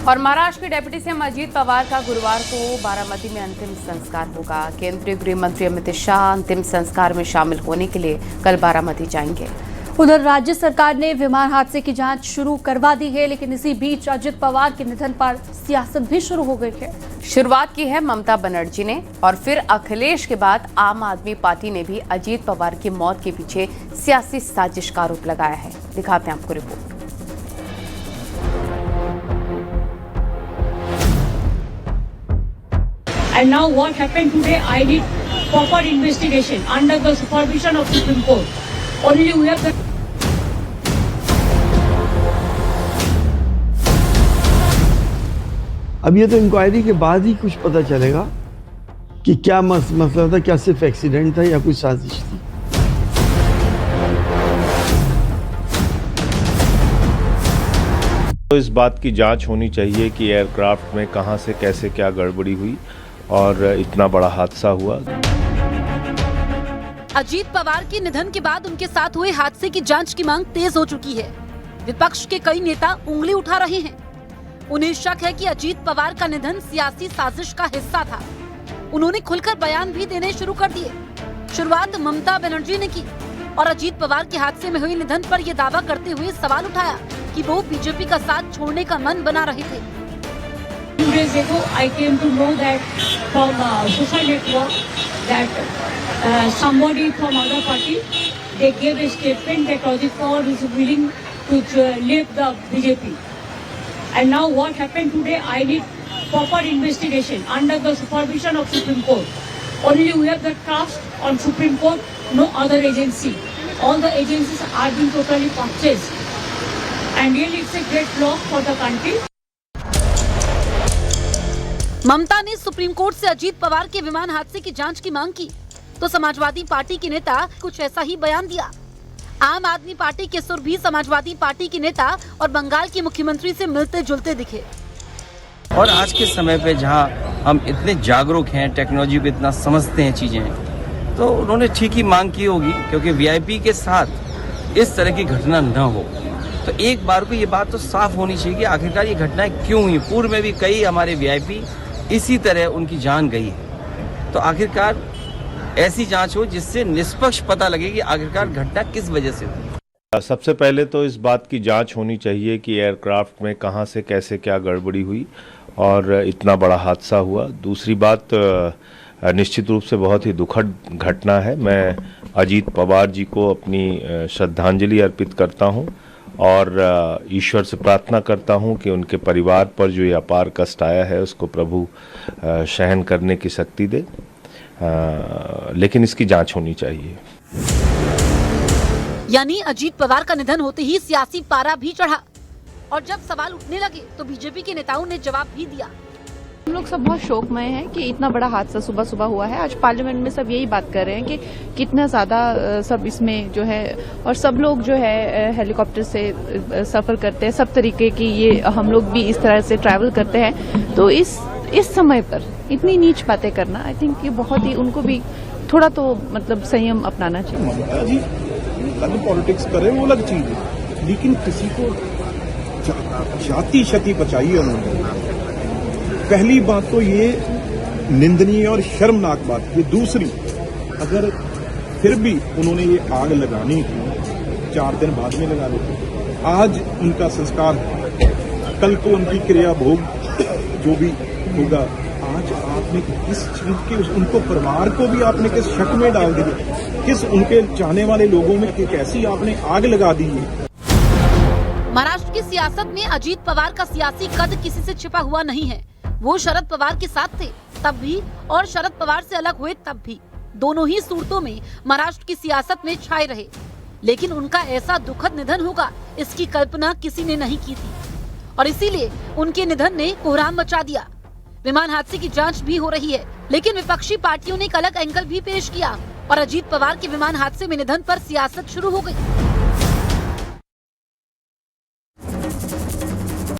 और महाराष्ट्र के deputy CM Ajit Pawar का गुरुवार को बारामती में अंतिम संस्कार होगा। केंद्रीय गृह मंत्री अमित शाह अंतिम संस्कार में शामिल होने के लिए कल बारामती जाएंगे। उधर राज्य सरकार ने विमान हादसे की जांच शुरू करवा दी है, लेकिन इसी बीच अजित पवार के निधन पर सियासत भी शुरू हो गई है। शुरुआत की है ममता बनर्जी ने और फिर अखिलेश के बाद आम आदमी पार्टी ने भी अजीत पवार की मौत के पीछे सियासी साजिश का आरोप लगाया है। दिखाते हैं आपको report. And now what happened today, I need proper investigation under the supervision of Supreme Court. Only we have the... अब ये तो इंक्वायरी के बाद ही कुछ पता चलेगा कि क्या मसला था, क्या सिर्फ एक्सीडेंट था या कोई साजिश थी। तो इस बात की जांच होनी चाहिए कि एयरक्राफ्ट में कहां से कैसे क्या गड़बड़ी हुई और इतना बड़ा हादसा हुआ। अजीत पवार के निधन के बाद उनके साथ हुए हादसे की जांच की मांग तेज हो चुकी है। विपक्ष के कई नेता उंगली उठा रहे हैं। उन्हें शक है कि अजीत पवार का निधन सियासी साजिश का हिस्सा था। उन्होंने खुलकर बयान भी देने शुरू कर दिए। शुरुआत ममता बनर्जी ने की और अजीत पवार के हादसे में हुए निधन पर यह दावा करते हुए सवाल उठाया कि वो बीजेपी का साथ छोड़ने का मन बना रहे थे। 2 days ago, I came to know that from social network that somebody from other party they gave a statement that Ajit Pawar is willing to leave the BJP. And now what happened today? I need proper investigation under the supervision of Supreme Court. Only we have the trust on Supreme Court, no other agency. All the agencies are being totally purchased. And really it's a great loss for the country. ममता ने supreme court से अजीत पवार के विमान हादसे की जांच की मांग की, तो समाजवादी पार्टी के नेता कुछ ऐसा ही बयान दिया। आम आदमी पार्टी के सुर भी समाजवादी पार्टी के नेता और बंगाल के मुख्यमंत्री से मिलते जुलते दिखे। और आज के समय पे जहां हम इतने जागरूक हैं, टेक्नोलॉजी पे इतना समझते हैं चीजें, तो उन्होंने ठीक ही मांग की होगी, क्योंकि वीआईपी के साथ इस तरह की घटना न हो। तो एक बार को ये बात तो साफ होनी चाहिए कि आखिरकार ये घटनाएं क्यों हुई। पूर्व में भी कई हमारे वीआईपी इसी तरह उनकी जान गई है। तो आखिरकार ऐसी जांच हो जिससे निष्पक्ष पता लगे कि आखिरकार घटना किस वजह से हुई। सबसे पहले तो इस बात की जांच होनी चाहिए कि एयरक्राफ्ट में कहां से कैसे क्या गड़बड़ी हुई और इतना बड़ा हादसा हुआ। दूसरी बात, निश्चित रूप से बहुत ही दुखद घटना है। मैं अजीत पवार जी को अपनी श्रद्धांजलि अर्पित करता हूं और ईश्वर से प्रार्थना करता हूं कि उनके परिवार पर जो ये अपार कष्ट आया है उसको प्रभु सहन करने की शक्ति दे। लेकिन इसकी जांच होनी चाहिए। यानी अजीत पवार का निधन होते ही सियासी पारा भी चढ़ा और जब सवाल उठने लगे तो बीजेपी के नेताओं ने जवाब भी दिया। हम लोग सब बहुत शोकमय हैं कि इतना बड़ा हादसा सुबह सुबह हुआ है। आज पार्लियामेंट में सब यही बात कर रहे हैं कि कितना ज्यादा सब इसमें जो है, और सब लोग जो है हेलीकॉप्टर से सफर करते हैं, सब तरीके की ये हम लोग भी इस तरह से ट्रैवल करते हैं। तो इस समय पर इतनी नीच बातें करना, आई थिंक ये बहुत ही, उनको भी थोड़ा तो मतलब संयम अपनाना चाहिए। ममता जी कल पॉलिटिक्स कर रहे हैं, वो अलग चीज है, लेकिन किसी को जाति क्षति पहुंचाई है उन्होंने। पहली बात तो ये निंदनीय और शर्मनाक बात है। दूसरी, अगर फिर भी उन्होंने ये आग लगानी थी 4 दिन बाद में लगा देते। आज उनका संस्कार, कल को उनकी क्रिया भोग जो भी होगा। आज आपने किस चीज के उनको परिवार को भी आपने किस शक में डाल दिया, किस उनके चाहने वाले लोगों में कैसी आपने आग लगा दी है। महाराष्ट्र की सियासत में अजीत पवार का सियासी कद किसी से छिपा हुआ नहीं है। वो शरद पवार के साथ थे तब भी और शरद पवार से अलग हुए तब भी। दोनों ही सूरतों में महाराष्ट्र की सियासत में छाए रहे, लेकिन उनका ऐसा दुखद निधन होगा इसकी कल्पना किसी ने नहीं की थी और इसीलिए उनके निधन ने कोहराम मचा दिया। विमान हादसे की जांच भी हो रही है, लेकिन विपक्षी पार्टियों ने एक अलग एंगल भी पेश किया और अजीत पवार के विमान हादसे में निधन पर सियासत शुरू हो गई।